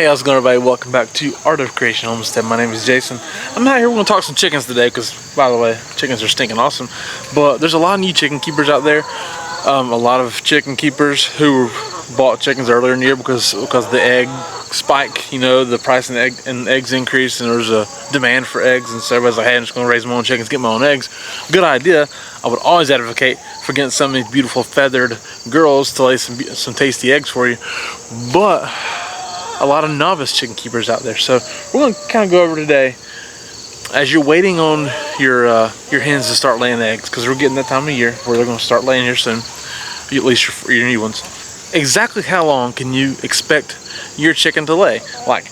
Hey, how's it going, everybody? Welcome back to Art of Creation Homestead. My name is Jason. I'm out here. We're going to talk some chickens today because, by the way, chickens are stinking awesome. But there's a lot of new chicken keepers out there. A lot of chicken keepers who bought chickens earlier in the year because the egg spike, you know, the price in eggs increased and there was a demand for eggs, and so everybody's like, hey, I'm just going to raise my own chickens, get my own eggs. Good idea. I would always advocate for getting some of these beautiful feathered girls to lay some tasty eggs for you. But a lot of novice chicken keepers out there, so we're going to kind of go over today as you're waiting on your hens to start laying eggs, because we're getting that time of year where they're going to start laying here soon, at least your new ones. Exactly how long can you expect your chicken to lay? Like,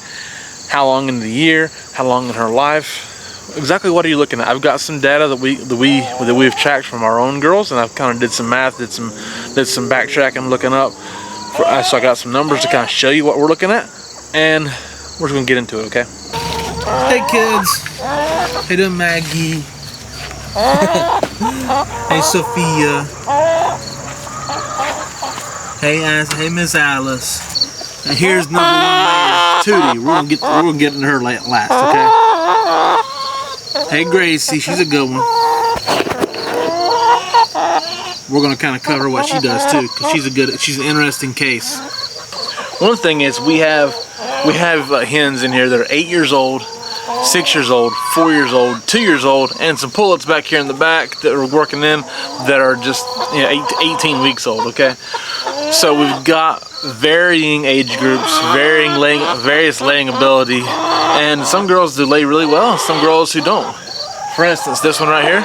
how long in the year? How long in her life? Exactly what are you looking at? I've got some data that we've tracked from our own girls, and I've kind of did some math, did some backtracking, looking up. So I got some numbers to kind of show you what we're looking at, and we're just gonna get into it, okay? Hey kids. Hey there, Maggie. Hey Sophia. Hey Miss Alice. And here's number one layer, Tootie. We're gonna get into her last, okay? Hey Gracie, she's a good one. We're gonna kind of cover what she does too, because she's an interesting case. One thing is we have hens in here that are 8 years old, 6 years old, 4 years old, 2 years old, and some pullets back here in the back that are working in that are just 18 weeks old. Okay, so we've got varying age groups, various laying ability, and some girls do lay really well, and some girls who don't. For instance, this one right here,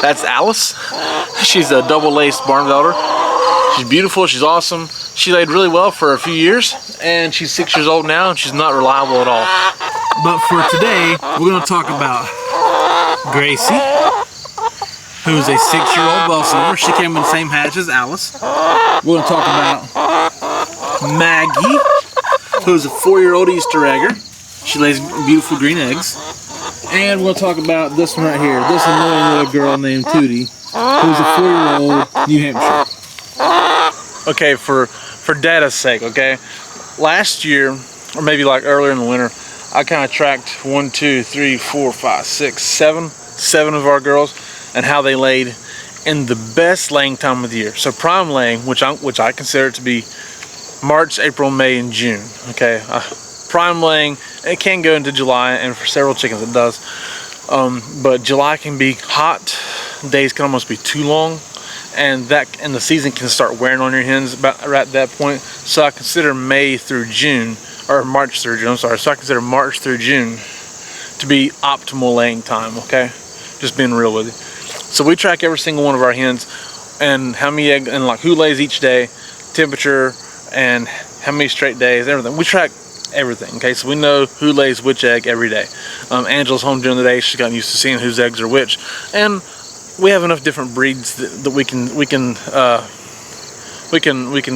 that's Alice. She's a double-laced barn velder. She's beautiful, she's awesome. She laid really well for a few years, and she's 6 years old now, and she's not reliable at all. But for today, we're going to talk about Gracie, who's a 6-year-old bell silver. She came in the same hatch as Alice. We're going to talk about Maggie, who's a 4-year-old Easter egger. She lays beautiful green eggs. And we're going to talk about this one right here, this annoying little girl named Tootie, who's a 4-year-old New Hampshire. Okay, for data's sake, okay, last year, or maybe like earlier in the winter, I kind of tracked 7 of our girls and how they laid in the best laying time of the year. So prime laying, which I consider to be March, April, May, and June. Okay, prime laying, it can go into July, and for several chickens it does. But July can be hot, days can almost be too long, and the season can start wearing on your hens about right at that point. So I consider May through June, or March through June, I'm sorry. So I consider March through June to be optimal laying time, okay? Just being real with you. So we track every single one of our hens and how many eggs, and like who lays each day, temperature, and how many straight days, everything. We track everything, okay? So we know who lays which egg every day. Angela's home during the day. She's gotten used to seeing whose eggs are which, and we have enough different breeds that we can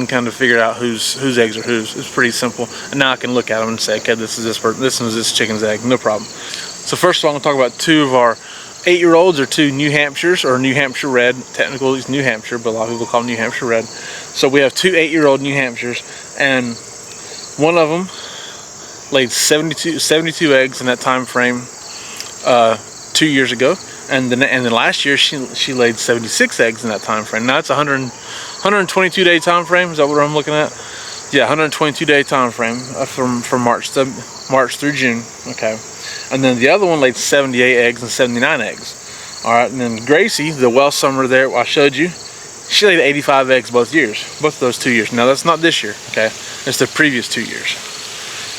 kind of figure out whose eggs are whose. It's pretty simple. And now I can look at them and say, okay, this is this person, this is this chicken's egg, no problem. So first of all, I'm gonna talk about 2 of our 8-year-olds, or 2 New Hampshires, or New Hampshire Red. Technically it's New Hampshire, but a lot of people call them New Hampshire Red. So we have 2 8-year-old New Hampshires, and one of them laid 72 eggs in that time frame 2 years ago. And then last year she laid 76 eggs in that time frame. Now it's 122 day time frame. Is that what I'm looking at? Yeah, 122 day time frame from March through June. Okay, and then the other one laid 78 eggs and 79 eggs. All right, and then Gracie, the well summer there I showed you, she laid 85 eggs both of those 2 years. Now that's not this year. Okay, it's the previous 2 years.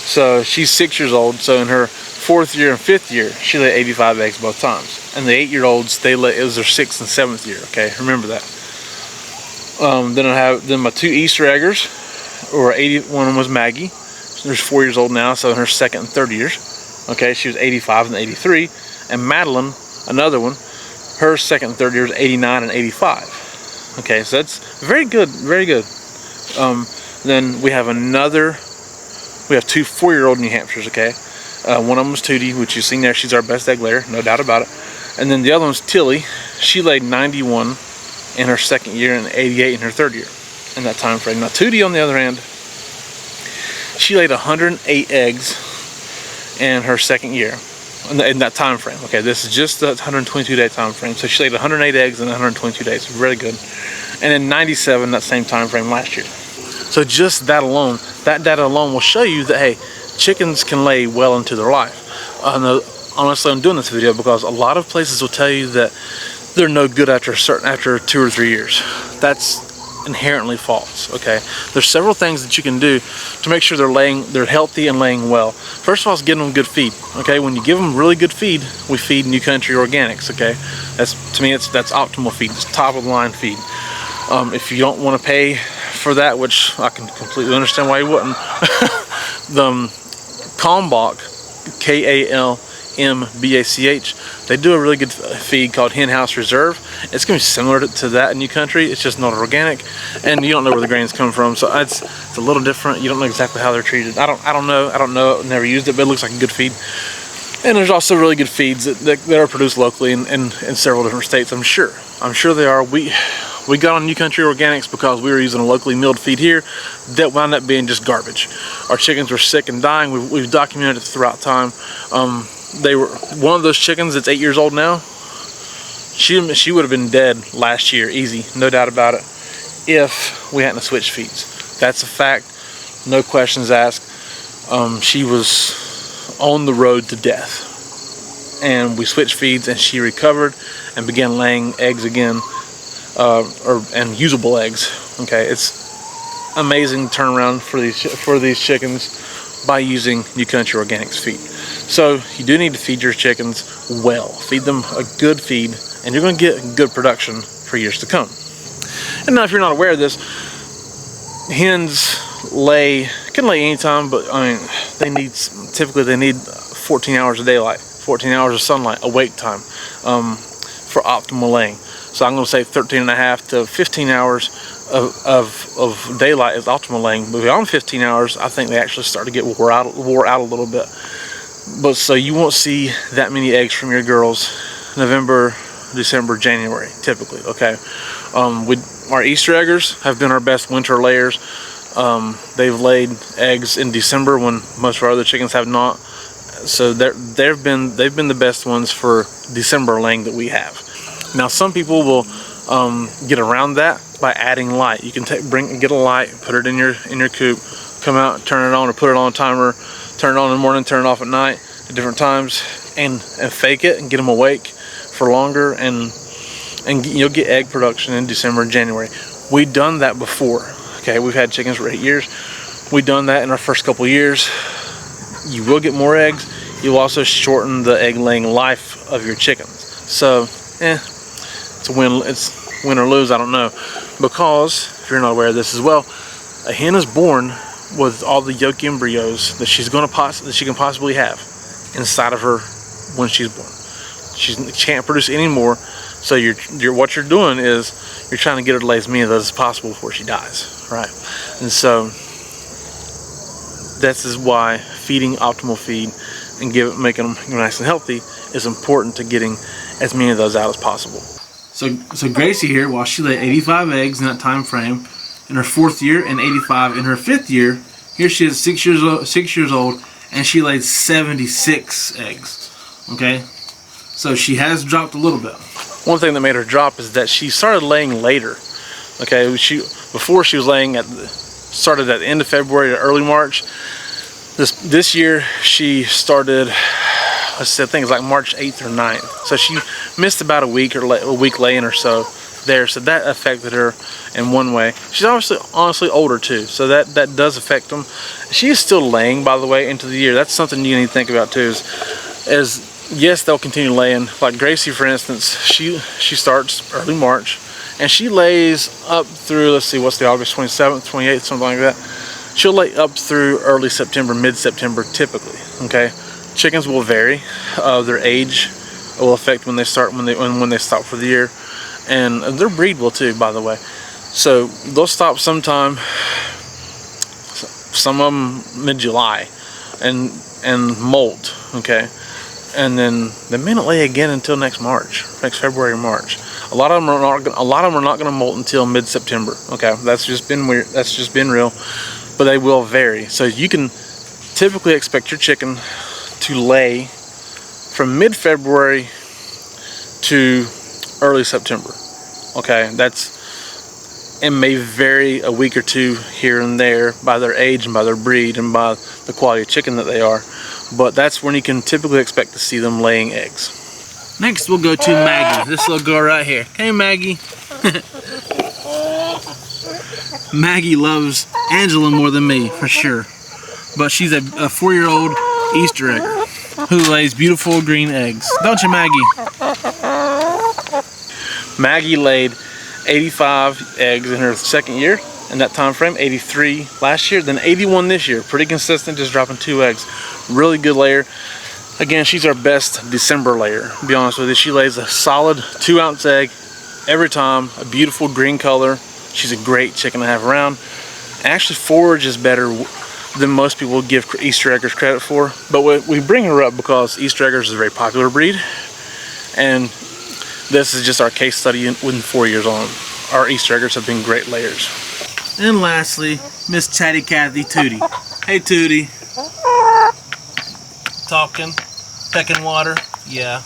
So she's 6 years old. So in her 4th year and 5th year, she laid 85 eggs both times. And the 8-year-olds, it was their 6th and 7th year. Okay, remember that. Then my 2 Easter eggers, or 80. One of them was Maggie. She's 4 years old now, so in her 2nd and 3rd years. Okay, she was 85 and 83. And Madeline, another one, her 2nd and 3rd years, 89 and 85. Okay, so that's very good, very good. Then we have 2 4-year-old New Hampshires. Okay. One of them was Tootie, which you've seen there. She's our best egg layer, no doubt about it. And then the other one's Tilly. She laid 91 in her 2nd year and 88 in her 3rd year in that time frame. Now Tootie, on the other hand, She laid 108 eggs in her second year, in that time frame. Okay, this is just the 122-day time frame. So she laid 108 eggs in 122 days. Really good. And then 97 that same time frame last year. So just that alone, that data alone will show you that, hey, chickens can lay well into their life. Honestly, I'm doing this video because a lot of places will tell you that they're no good after 2 or 3 years. That's inherently false. Okay, there's several things that you can do to make sure they're healthy and laying well. First of all, is getting them good feed. Okay, when you give them really good feed, we feed New Country Organics. Okay, to me that's optimal feed. It's top of the line feed. If you don't want to pay for that, which I can completely understand why you wouldn't, the Kalmbach, Kalmbach, they do a really good feed called Hen House Reserve. It's going to be similar to that in New Country. It's just not organic, and you don't know where the grains come from, so it's a little different. You don't know exactly how they're treated. I don't know. Never used it, but it looks like a good feed. And there's also really good feeds that are produced locally in several different states. I'm sure they are. We got on New Country Organics because we were using a locally milled feed here that wound up being just garbage. Our chickens were sick and dying. We've documented it throughout time. They were one of those chickens that's 8 years old now. She would have been dead last year, easy, no doubt about it, if we hadn't switched feeds. That's a fact, no questions asked. She was on the road to death, and we switched feeds, and she recovered and began laying eggs again. And usable eggs. Okay, it's amazing turnaround for these chickens by using New Country Organics feed. So you do need to feed your chickens well. Feed them a good feed, and you're going to get good production for years to come. And now, if you're not aware of this, hens can lay anytime, but I mean, typically they need 14 hours of daylight, 14 hours of sunlight, awake time, for optimal laying. So I'm going to say 13.5 to 15 hours of daylight is optimal laying. But beyond 15 hours, I think they actually start to get wore out a little bit. But so you won't see that many eggs from your girls November, December, January, typically. Okay, our Easter eggers have been our best winter layers. They've laid eggs in December when most of our other chickens have not. So they've been the best ones for December laying that we have. Now, some people will get around that by adding light. You can get a light, put it in your coop, come out, turn it on, or put it on a timer, turn it on in the morning, turn it off at night at different times, and fake it and get them awake for longer, and you'll get egg production in December and January. We've done that before. Okay, we've had chickens for 8 years. We've done that in our first couple years. You will get more eggs. You'll also shorten the egg laying life of your chickens. So, it's win or lose, I don't know. Because, if you're not aware of this as well, a hen is born with all the yolk embryos that she can possibly have inside of her when she's born. She can't produce any more, so what you're doing is you're trying to get her to lay as many of those as possible before she dies, right? And so this is why feeding optimal feed and making them nice and healthy is important to getting as many of those out as possible. So Gracie here, while she laid 85 eggs in that time frame in her 4th year and 85 in her 5th year, here she is 6 years old, and she laid 76 eggs. Okay, so she has dropped a little bit. One thing that made her drop is that she started laying later. Okay, before she was laying started at the end of February to early March. This year she started, I think it's like March 8th or 9th. So she missed about a week laying or so there. So that affected her in one way. She's honestly older too, so that does affect them. She is still laying, by the way, into the year. That's something you need to think about too. Is yes, they'll continue laying. Like Gracie, for instance, she starts early March, and she lays up through, let's see, what's the August 27th, 28th, something like that. She'll lay up through early September, mid-September, typically. Okay, chickens will vary. Their age will affect when they stop for the year, and their breed will too, by the way. So they'll stop sometime. Some of them mid-July, and molt. Okay, and then they may not lay again until next February or March. A lot of them are not going to molt until mid-September. Okay, that's just been weird. That's just been real. but they will vary. So you can typically expect your chicken to lay from mid-February to early September. Okay, it may vary a week or two here and there by their age and by their breed and by the quality of chicken that they are, but that's when you can typically expect to see them laying eggs. Next we'll go to Maggie, this little girl right here. Hey Maggie. Maggie loves Angela more than me, for sure. But she's a 4-year-old Easter egg who lays beautiful green eggs. Don't you, Maggie? Maggie laid 85 eggs in her second year in that time frame, 83 last year, then 81 this year. Pretty consistent, just dropping 2 eggs. Really good layer. Again, she's our best December layer, to be honest with you. She lays a solid 2-ounce egg every time, a beautiful green color. She's a great chicken to have around. Actually forages better than most people give Easter eggers credit for, but we bring her up because Easter eggers is a very popular breed, and this is just our case study within 4 years on. Our Easter eggers have been great layers. And lastly, Miss Chatty Cathy Tootie. Hey Tootie. Talking, pecking water, yeah.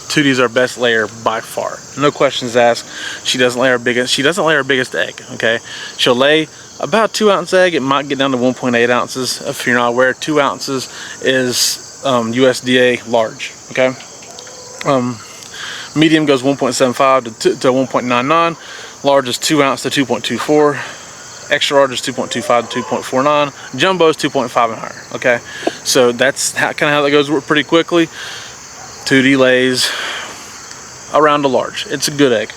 Tootie's our best layer by far. No questions asked. She doesn't lay our biggest egg, okay? She'll lay about 2-ounce egg. It might get down to 1.8 ounces. If you're not aware, 2 ounces is USDA large, okay? Medium goes 1.75 to 1.99. Large is 2 ounce to 2.24. Extra large is 2.25 to 2.49. Jumbo is 2.5 and higher, okay? So that's kind of how that goes pretty quickly. Tootie lays around a large. It's a good egg.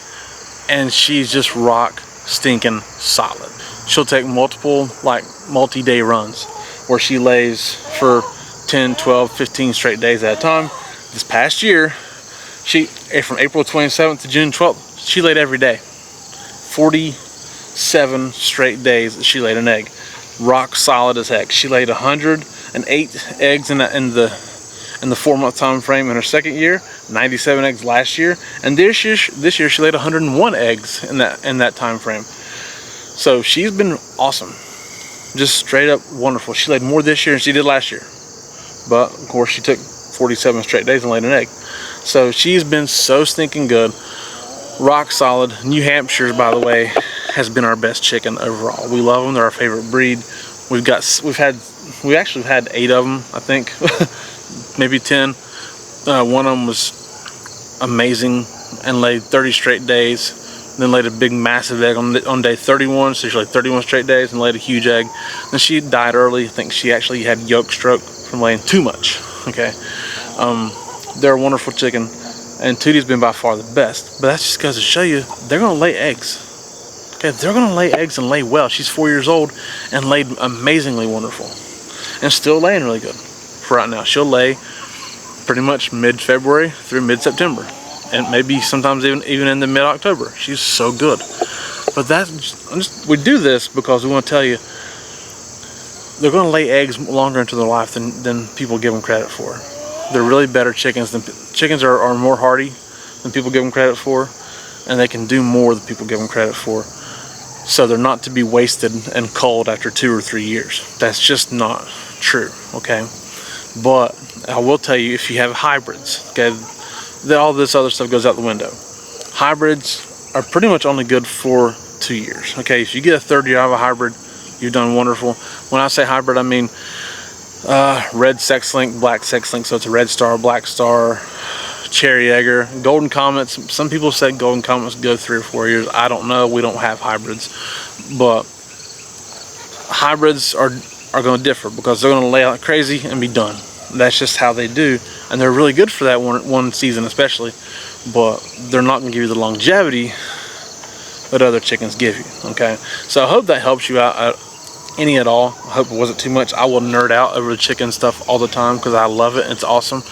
And she's just rock stinking solid. She'll take multi-day runs where she lays for 10, 12, 15 straight days at a time. This past year, from April 27th to June 12th, she laid every day. 47 straight days that she laid an egg. Rock solid as heck. She laid 108 eggs in the 4-month time frame in her second year, 97 eggs last year, and this year she laid 101 eggs in that time frame. So she's been awesome, just straight up wonderful. She laid more this year than she did last year, but of course she took 47 straight days and laid an egg. So she's been so stinking good, rock solid. New Hampshire's, by the way, has been our best chicken overall. We love them. They're our favorite breed. We actually had 8 of them, I think. Maybe 10. One of them was amazing and laid 30 straight days. Then laid a big massive egg on day 31, so she laid 31 straight days and laid a huge egg. Then she died early. I think she actually had yolk stroke from laying too much. Okay, they're a wonderful chicken, and Tootie's been by far the best. But that's just goes to show you they're gonna lay eggs. Okay, they're gonna lay eggs and lay well. She's 4 years old and laid amazingly wonderful, and still laying really good. For right now, she'll lay pretty much mid-February through mid-September, and maybe sometimes even in the mid-October. She's so good. But we do this because we want to tell you they're going to lay eggs longer into their life than people give them credit for. They're really better chickens. Chickens are more hardy than people give them credit for, and they can do more than people give them credit for. So they're not to be wasted and culled after 2 or 3 years. That's just not true, okay? But I will tell you, if you have hybrids, okay, all this other stuff goes out the window. Hybrids are pretty much only good for 2 years. Okay, if you get a 3rd year out of a hybrid, you've done wonderful. When I say hybrid, I mean red sex link, black sex link. So it's a red star, black star, cherry egger, golden comets. Some people say golden comets go 3 or 4 years. I don't know. We don't have hybrids, but hybrids are going to differ because they're going to lay out crazy and be done. That's just how they do, and they're really good for that one season especially, but they're not going to give you the longevity that other chickens give you. Okay, so I hope that helps you out any at all. I hope it wasn't too much. I will nerd out over the chicken stuff all the time because I love it. It's awesome.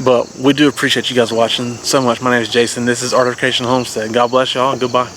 But we do appreciate you guys watching so much. My name is Jason. This is Art of Creation Homestead. God bless y'all and goodbye.